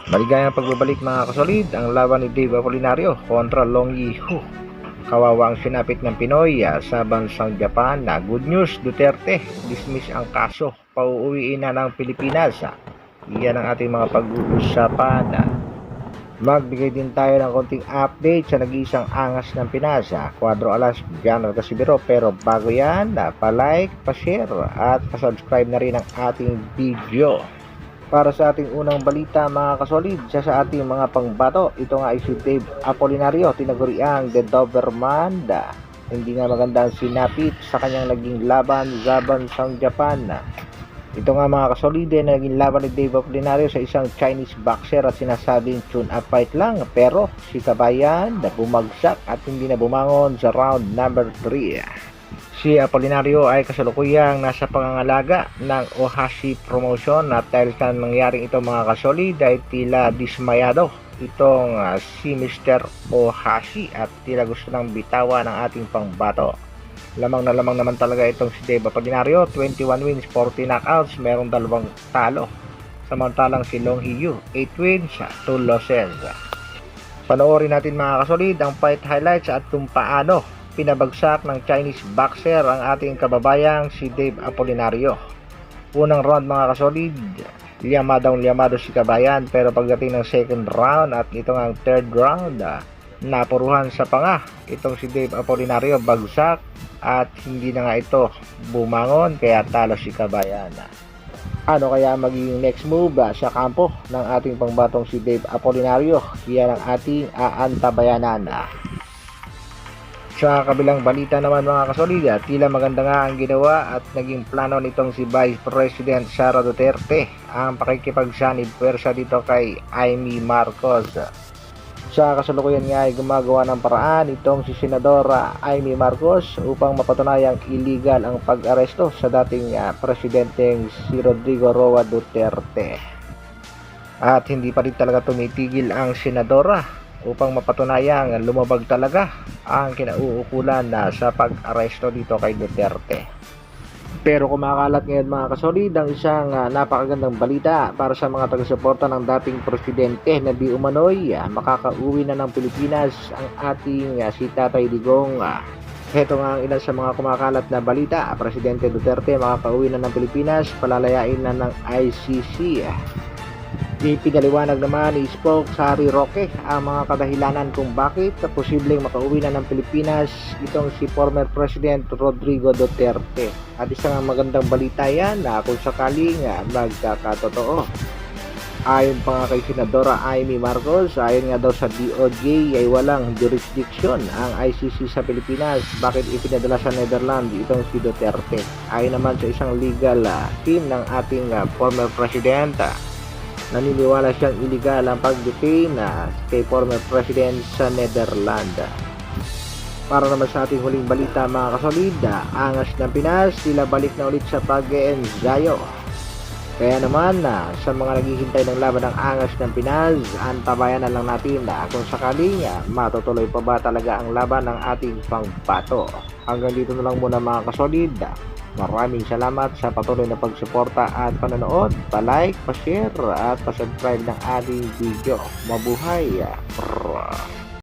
Maligayang pagbabalik mga kasolid, ang laban ni Dave Apolinario kontra Long Yihu. Kawawa ang sinapit ng Pinoy sa bansang Japan na good news, Duterte dismiss ang kaso, pauuwiin na ng Pilipinas. Iyan ang ating mga pag-uusapan. Magbigay din tayo ng konting update sa nag-iisang angas ng Pinas, Cuadro Alas, General Casimiro. Pero bago yan, pa-like, pa-share at pa-subscribe na rin ang ating video. Para sa ating unang balita mga kasolid, sa ating mga pangbato, ito nga ay si Dave Apolinario, tinaguriang The Doberman. Hindi nga maganda ang sinapit sa kanyang naging laban sa bansang Japan. Ito nga mga kasolid na naging laban ni Dave Apolinario sa isang Chinese boxer at sinasabing tune-up fight lang, pero si kabayan na bumagsak at hindi na bumangon sa round number 3. Si Apolinario ay kasalukuyang nasa pangangalaga ng Ohashi Promotion at dahil sa nangyaring ito mga kasolid ay tila dismayado itong si Mr. Ohashi at tila gusto nang bitawan ng ating pangbato. Lamang na lamang naman talaga itong si Dave Apolinario, 21 wins, 40 knockouts, merong 2 talo. Samantalang si Long Yihu, 8 wins, 2 losses. Panoorin natin mga kasolid ang fight highlights at kung paano pinabagsak ng Chinese boxer ang ating kababayang si Dave Apolinario. Unang round mga kasolid, liyamado si kabayan, pero pagdating ng second round at ito nga ang third round, napuruhan sa panga itong si Dave Apolinario, bagsak at hindi na nga ito bumangon kaya talo si kabayan. Ano kaya magiging next move sa kampo ng ating pangbatong si Dave Apolinario? Yan ang ating aantabayanan. Sa kabilang balita naman mga kasolid, tila maganda nga ang ginawa at naging plano nitong si Vice President Sara Duterte ang pakikipagsanib pwersa dito kay Amy Marcos. Sa kasalukuyan nga ay gumagawa ng paraan itong si Senadora Amy Marcos upang mapatunayang illegal ang pag-aresto sa dating presidenteng si Rodrigo Roa Duterte. At hindi pa rin talaga tumitigil ang senadora upang mapatunayang lumabag talaga ang kinauukulan sa pag-aresto dito kay Duterte. Pero kumakalat ngayon mga kasolid ang isang napakagandang balita para sa mga taga-suporta ng dating presidente na di umano'y makakauwi na ng Pilipinas ang ating si Tatay Digong. Heto nga ang ilan sa mga kumakalat na balita. Presidente Duterte makakauwi na ng Pilipinas, palalayain na ng ICC. Ipinaliwanag naman ni Spokes Harry Roque ang mga kadahilanan kung bakit posibleng makauwi na ng Pilipinas itong si former President Rodrigo Duterte. At isang magandang balita yan na kung sakaling magkakatotoo. Ayon pa nga kay Senadora Amy Marcos, ayon nga daw sa DOJ ay walang jurisdiction ang ICC sa Pilipinas. Bakit ipinadala sa Netherlands itong si Duterte? Ayon naman sa isang legal team ng ating former President, naniniwala siyang illegal ang pag-detain kay former president sa Netherlands. Para naman sa ating huling balita mga kasolid, angas ng Pinas, sila balik na ulit sa pag-e-ensayo. Kaya naman sa mga naghihintay ng laban ng angas ng Pinas, antabayan na lang natin kung sakaling matutuloy pa ba talaga ang laban ng ating pangbato. Hanggang dito na lang muna mga kasolid. Maraming salamat sa patuloy na pagsuporta at panonood. Pa-like, pa-share at pa-subscribe ng ating video. Mabuhay!